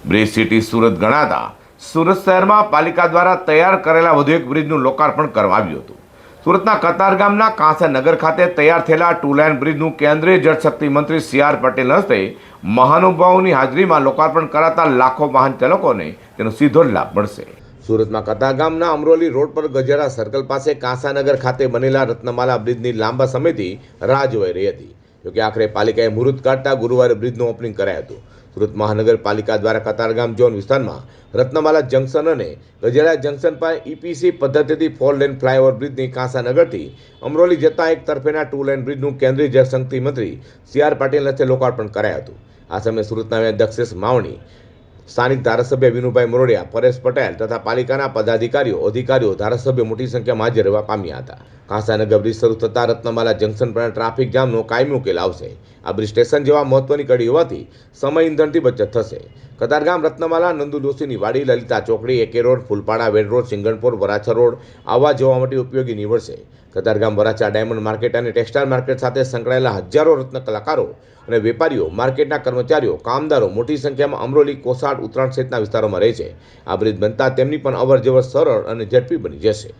Bridge city Surat ગણાતા સુરત શહેરમાં પાલિકા દ્વારા તૈયાર કરેલા વધુ એક બ્રિજનું લોકાર્પણ કરવામાં આવ્યું હતું. સુરતના કતારગામના કાંસાનગર ખાતે તૈયાર થયેલા 2 લાઇન બ્રિજનું કેન્દ્રીય જળશક્તિ મંત્રી સી.આર. પટેલ હસ્તે મહાનુભાવોની હાજરીમાં લોકાર્પણ કરાતા લાખો વાહન ચાલકોને તેનો સીધો લાભ મળશે. સુરતમાં કતારગામના અમરોલી રોડ પર ગજેરા સર્કલ પાસે કાંસાનગર ખાતે બનેલા રત્નમાલા બ્રિજની લાંબા સમયથી રાહ જોવાઈ રહી હતી. જોકે આખરે પાલિકાએ મુહૂર્ત કાઢતા ગુરુવારે બ્રિજનું ઓપનિંગ કરાયું હતું. સુરત મહાનગરપાલિકા દ્વારા કતારગામ ઝોન વિસ્તારમાં રત્નમાલા જંકશન અને ગજેરા જંકશન પર ઈપીસી પદ્ધતિથી 4 લેન ફ્લાયઓવર બ્રિજની કાંસાનગરથી અમરોલી જતા એક તરફેના 2 લેન બ્રિજનું કેન્દ્રીય જળશક્તિ મંત્રી સી.આર. પાટીલ હસ્તે લોકાર્પણ કરાયું હતું. આ સમયે સુરતના મેયર દક્ષેશ માવણી, સ્થાનિક ધારાસભ્ય વિનુભાઈ મોરડિયા, પરેશ પટેલ તથા પાલિકાના પદાધિકારીઓ અધિકારીઓ ધારાસભ્યો મોટી સંખ્યામાં હાજર રહેવા પામ્યા હતા. કાંસાનગર બ્રિજ શરૂ થતાં રત્નમાલા જંકશન પર ટ્રાફિક જામનો કાયમી ઉકેલ આવશે. આ બ્રિજ સ્ટેશન જેવા મહત્વની કડી હોવાથી સમય ઇંધણથી બચત થશે. કતારગામ રત્નમાલા, નંદુ દોશીની વાડી, લલિતા ચોકડી, એકે રોડ, ફૂલપાડા, વેડ રોડ, સિંગણપુર, વરાછા રોડ આવવા જવા માટે ઉપયોગી નીવડશે. કતારગામ, વરાછા ડાયમંડ માર્કેટ અને ટેક્સટાઇલ માર્કેટ સાથે સંકળાયેલા હજારો રત્ન કલાકારો અને વેપારીઓ, માર્કેટના કર્મચારીઓ, કામદારો મોટી સંખ્યામાં અમરોલી, કોસાડ, ઉત્તરાયણ સહિતના વિસ્તારોમાં રહે છે. આ બ્રિજ બનતા તેમની પણ અવરજવર સરળ અને ઝડપી બની જશે.